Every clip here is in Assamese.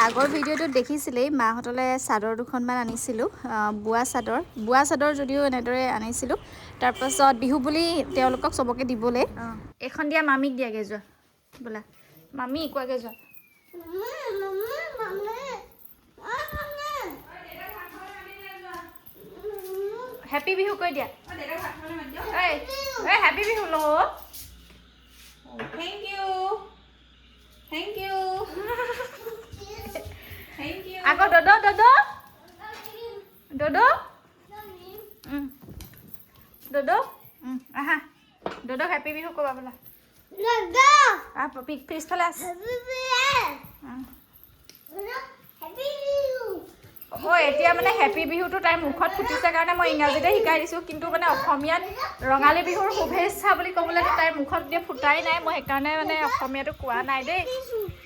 আগৰ ভিডিঅ'টোত দেখিছিলেই মাহঁতলে চাদৰ দুখনমান আনিছিলোঁ, বোৱা চাদৰ যদিও এনেদৰে আনিছিলোঁ। তাৰপাছত বিহু বুলি তেওঁলোকক চবকে দিবলৈ এইখন দিয়া মামীক দিয়াগৈ যোৱা বোলা, মামী কোৱাগৈ যোৱা। হেপী বিহু কৈ দিয়া, হেপী বিহু ল। Thank you. Thank you. Thank you. আকৌ দদো দদো দদো দদো আহা দদোক হেপী বিহু ক'বা বোলা। পিছফালে আছে। এতিয়া মানে হেপী বিহুটো তাইৰ মুখত ফুটিছে কাৰণে মই ইংৰাজীতে শিকাই দিছোঁ, কিন্তু মানে অসমীয়াত ৰঙালী বিহুৰ শুভেচ্ছা বুলি ক'বলৈ তাইৰ মুখত দিয়ে ফুটাই নাই, মই সেইকাৰণে মানে অসমীয়াটো কোৱা নাই দেই,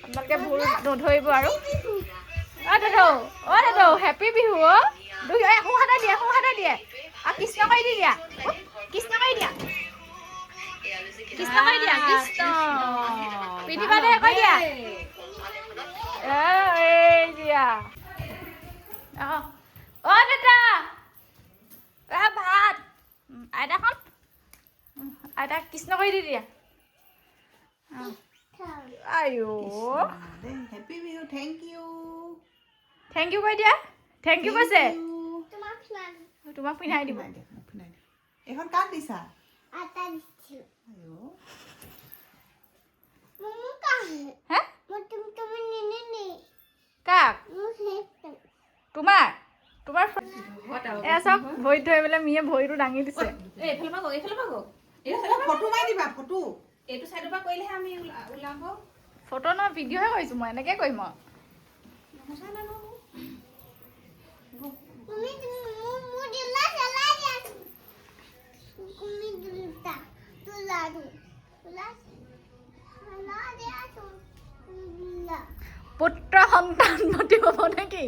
আপোনালোকে ভুল নধৰিব আৰু। দাদৌ হেপী বিহু। সোঁহাতে দিয়ে আৰু কৃষ্ণ কৰি দিয়া, কৃষ্ণ কৰি দিয়া, কৃষ্ণ কৰি দিয়া, কৃষ্ণ পিন্ধিবা দে কৈ দিয়া। দিয়া দাদা ভাত আইতাখন আইতাক কৃষ্ণ কৰি দি দিয়া। Happy Bihu, thank you. Thank you কৈ দিয়া, থেংক ইউ কৈছে। তোমাক পিন্ধাই দিব। এখন কাক দিছা? কাক? তোমাৰ এয়া চাওক, ভৰিত ধৰি পেলাই মিয়ে ভৰিটো দাঙি দিছে। ফটো মাৰি দিবা, ফটো এইটো চাইডৰ পৰা কৰিলেহে আমি ওলাব। ফটো নহয়, ভিডিঅ'হে কৰিছোঁ মই, এনেকৈ কৰিম মই। পুত্ৰ সন্তান মতি হ'ব নেকি?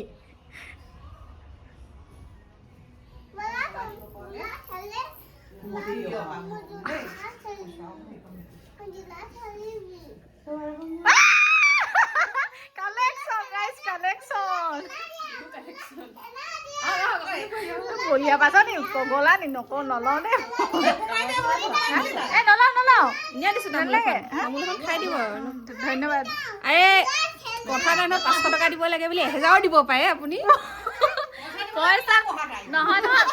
বলিয়া পাছত নি পগলা নি নকওঁ নলওঁ দেই। নলওঁ নিয়া দিছোঁ নালাগে, খাই দিব। ধন্যবাদ। আৰে কথা নাই নহয়, 500 টকা দিব লাগে বুলি 1000 দিব পাৰে আপুনি। পইচা নহয় নহয়,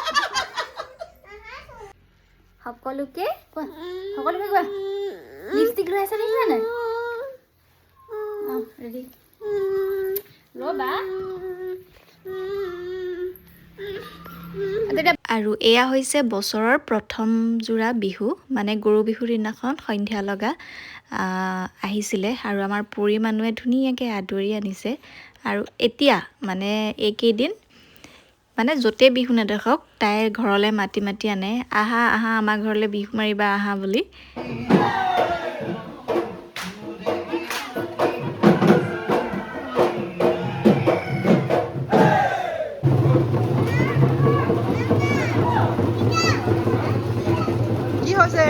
সকলোকে কোৱা, সকলোকে কোৱা। লিপষ্টিক লৈ আছে দেখিছা নাই? ৰেডি ৰ'বা। আৰু এয়া হৈছে বছৰৰ প্ৰথম যোৰা বিহু, মানে গৰু বিহুৰ দিনাখন সন্ধিয়া লগা আহিছিলে, আৰু আমাৰ পুৰি মানুহে ধুনীয়াকৈ আদৰি আনিছে। আৰু এতিয়া মানে এইকেইদিন মানে য'তে বিহু নেদেখক তাইৰ ঘৰলৈ মাতি মাতি আনে, আহা আহা আমাৰ ঘৰলৈ বিহু মাৰিবা আহা বুলি। কি হৈছে?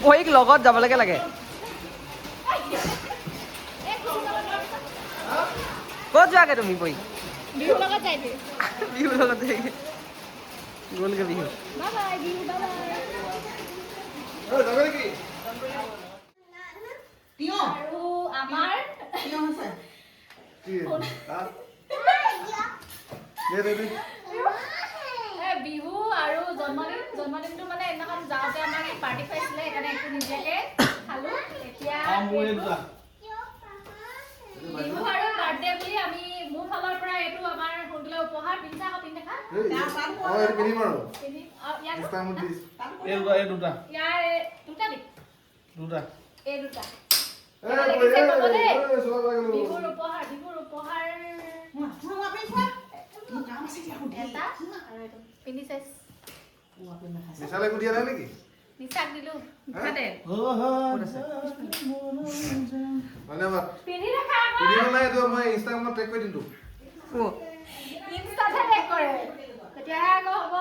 পৰীক লগত যাবলৈকে লাগে ক'ত যোৱাগে তুমি পৰী বিহু লগত যাই দে বিহু লগত গ'লগে Bihu bye bye Bihu bye bye আৰু আমাৰ বিহু আৰু জন্মদিনটো মানে এদিনাখন যাওঁতে আমাক পাৰ্টি খুৱাইছিলে সেইকাৰণে একো নিদিয়াকে খালো এতিয়া বিহু আৰু বাৰ্থডে বুলি আমি মোৰ ফালৰ পৰা এইটো আমাৰ সোনকালে উপহাৰ পিন্ধা আকৌ পিন্ধা ইয়াৰ দুটা এই দুটা বিহুৰ উপহাৰ এটা আৰু এইটো পিন্ধি চাইছ নিচাক দিলো মুখতে পিন্ধি দেখা ইনষ্টাতে টেগ কৰে তেতিয়াহে আকৌ হ'ব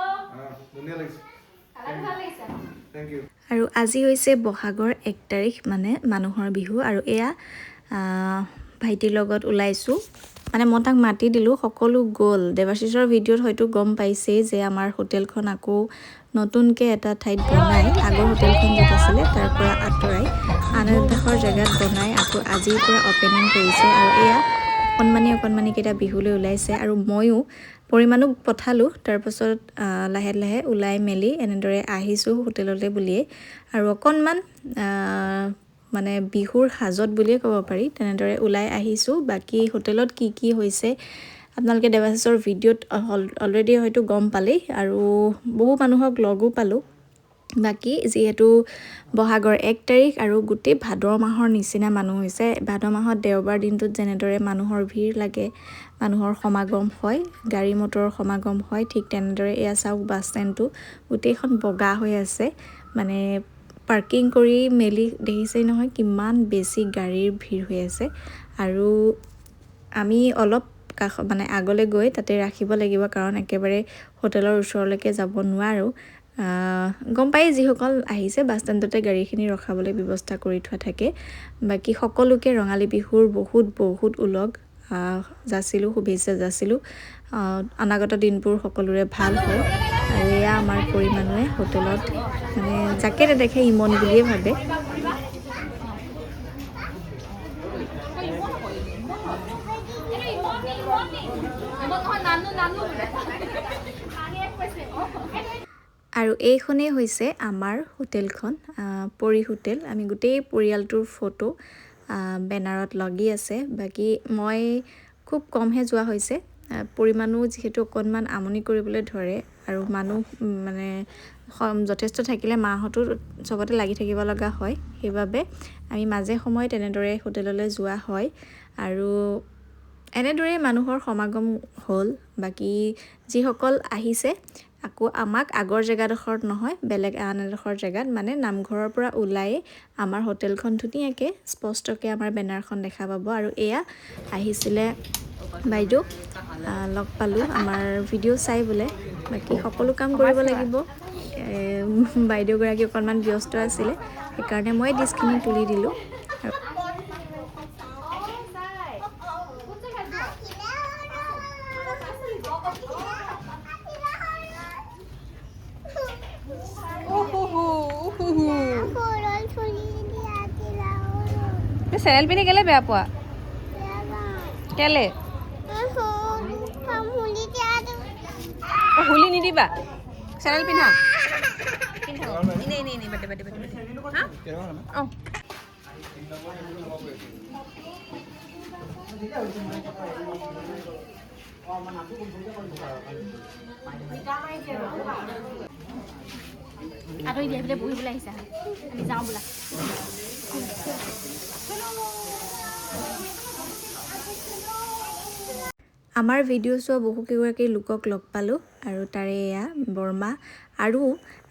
কালাৰটো ভাল লাগিছে আৰু আজি হৈছে বহাগৰ 1 তাৰিখ মানে মানুহৰ বিহু আৰু এয়া ভাইটিৰ লগত ওলাইছোঁ মানে মই তাক মাতি দিলোঁ সকলো গ'ল দেৱাশিষৰ ভিডিঅ'ত হয়তো গম পাইছেই যে আমাৰ হোটেলখন আকৌ নতুনকৈ এটা ঠাইত বনাই আগৰ হোটেলখন য'ত আছিলে তাৰ পৰা আঁতৰাই আন এডোখৰ জেগাত বনাই আকৌ আজিৰ পৰা অপেনিং কৰিছে আৰু এয়া অকণমানিকেইটা বিহুলৈ ওলাইছে আৰু ময়ো পৰিমাণক পঠালোঁ তাৰপাছত লাহে লাহে ওলাই মেলি এনেদৰে আহিছোঁ হোটেললৈ বুলিয়ে আৰু অকণমান মানে বিহুৰ সাজত বুলিয়ে ক'ব পাৰি তেনেদৰে ওলাই আহিছোঁ বাকী হোটেলত কি হৈছে আপোনালোকে দেৱাশিষৰ ভিডিঅ'ত অলৰেডি হয়তো গম পালেই আৰু বহু মানুহক লগো পালোঁ বাকী যিহেতু বহাগৰ 1 তাৰিখ আৰু গোটেই ভাদ মাহৰ নিচিনা মানুহ হৈছে ভাদ মাহত দেওবাৰ দিনটোত যেনেদৰে মানুহৰ ভিৰ লাগে মানুহৰ সমাগম হয় গাড়ী মটৰৰ সমাগম হয় ঠিক তেনেদৰে এয়া চাওক বাছ ষ্টেণ্ডটো গোটেইখন বগা হৈ আছে মানে পাৰ্কিং কৰি মেলি দেখিছেই নহয় কিমান বেছি গাড়ীৰ ভিৰ হৈ আছে আৰু আমি অলপ মানে আগলৈ গৈ তাতে ৰাখিব লাগিব কাৰণ একেবাৰে হোটেলৰ ওচৰলৈকে যাব নোৱাৰোঁ গম পাই যিসকল আহিছে বাছ ষ্টেণ্ডতে গাড়ীখিনি ৰখাবলৈ ব্যৱস্থা কৰি থোৱা থাকে বাকী সকলোকে ৰঙালী বিহুৰ বহুত ওলগ যাচিলোঁ শুভেচ্ছা যাচিলোঁ অনাগত দিনবোৰ সকলোৰে ভাল হয় আৰু এয়া আমাৰ পৰিমাণে হোটেলত মানে যাকে নেদেখে ইমন বুলিয়ে ভাবে আৰু এইখনেই হৈছে আমাৰ হোটেলখন পৰি হোটেল আমি গোটেই পৰিয়ালটোৰ ফটো বেনাৰত লগি আছে বাকী মই খুব কমহে যোৱা হৈছে পৰিমাণো যিহেতু অকণমান আমনি কৰিবলৈ ধৰে আৰু মানুহ মানে যথেষ্ট থাকিলে মাহঁতো চবতে লাগি থাকিব লগা হয় সেইবাবে আমি মাজে সময়ে তেনেদৰে হোটেললৈ যোৱা হয় আৰু এনেদৰে মানুহৰ সমাগম হ'ল বাকী যিসকল আহিছে আকৌ আমাক আগৰ জেগাডোখৰত নহয় বেলেগ আন এডোখৰ জেগাত মানে নামঘৰৰ পৰা ওলাই আমাৰ হোটেলখন ধুনীয়াকৈ স্পষ্টকৈ আমাৰ বেনাৰখন দেখা পাব আৰু এয়া আহিছিলে বাইদেউ লগ পালোঁ আমাৰ ভিডিঅ' চাই বোলে বাকী সকলো কাম কৰিব লাগিব বাইদেউগৰাকী অকণমান ব্যস্ত আছিলে সেইকাৰণে মই ডিছখিনি তুলি দিলোঁ চেনেল পিন্ধি কেলে বেয়া পোৱা কেলে হুলি নিদিবা চেনেল পিন্ধা এনে বাটে হা অঁ আঁতৰি দিয়া পেলাই বহিবলৈ আহিছা আমি যাওঁ বোলা আমাৰ ভিডিঅ' চোৱা বহুকেইগৰাকী লোকক লগ পালোঁ আৰু তাৰে এয়া বৰমা আৰু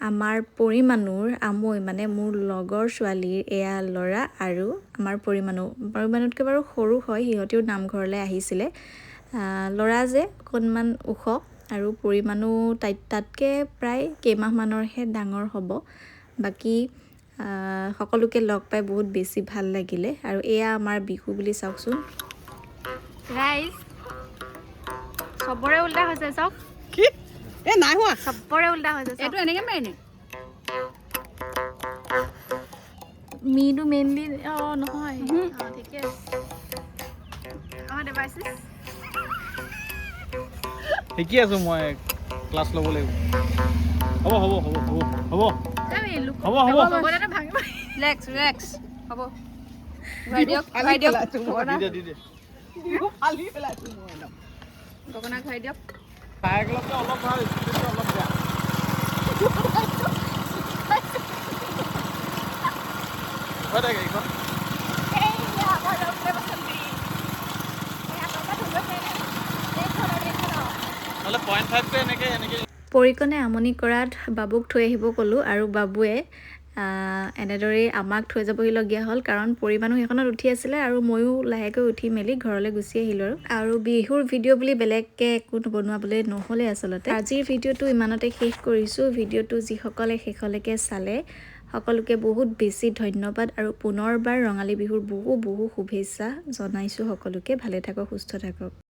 আমাৰ পৰিমাণুৰ আমৈ মানে মোৰ লগৰ ছোৱালীৰ এয়া ল'ৰা আৰু আমাৰ পৰিমাণুতকৈ বাৰু সৰু হয় সিহঁতেও নামঘৰলৈ আহিছিলে ল'ৰা যে অকণমান ওখ আৰু পৰিমাণু তাতকৈ প্ৰায় কেইমাহমানৰহে ডাঙৰ হ'ব বাকী সকলোকে লগ পাই বহুত বেছি ভাল লাগিলে আৰু এয়া আমাৰ বিহু বুলি চাওকচোন ৰাইজ চবৰে উল্টা হৈছে চব কি এ নাই হোৱা চবৰে উল্টা হৈছে এইটো এনেকৈ মাৰিনে মিটো মেইনলি অঁ নহয় অঁ ঠিকে আছে অঁ দেৱাইছে শিকি আছো মই ক্লাছ ল'ব লাগিব হ'ব হ'ব হ'ব হ'ব হ'ব হ'ব হ'ব লগতে ভাঙিব ৰিলেক্স হ'ব ঘূৰাই দিয়ক দি দে গগনা ঘূৰাই দিয়ক চাইকেলতকৈ অলপ ভাল স্পীডটো অলপ বেয়া হৈ থাকে এইখন নহ'লে 0.5টো এনেকৈ পৰিকণে আমনি কৰাত বাবুক থৈ আহিব ক'লোঁ আৰু বাবুৱে এনেদৰেই আমাক থৈ যাবহিলগীয়া হ'ল কাৰণ পৰিমাণু সেইখনত উঠি আছিলে আৰু ময়ো লাহেকৈ উঠি মেলি ঘৰলৈ গুচি আহিলোঁ আৰু বিহুৰ ভিডিঅ' বুলি বেলেগকৈ একো বনোৱাবলৈ নহ'লে আচলতে আজিৰ ভিডিঅ'টো ইমানতে শেষ কৰিছোঁ ভিডিঅ'টো যিসকলে শেষলৈকে চালে সকলোকে বহুত বেছি ধন্যবাদ আৰু পুনৰবাৰ ৰঙালী বিহুৰ বহু শুভেচ্ছা জনাইছোঁ সকলোকে ভালে থাকক সুস্থ থাকক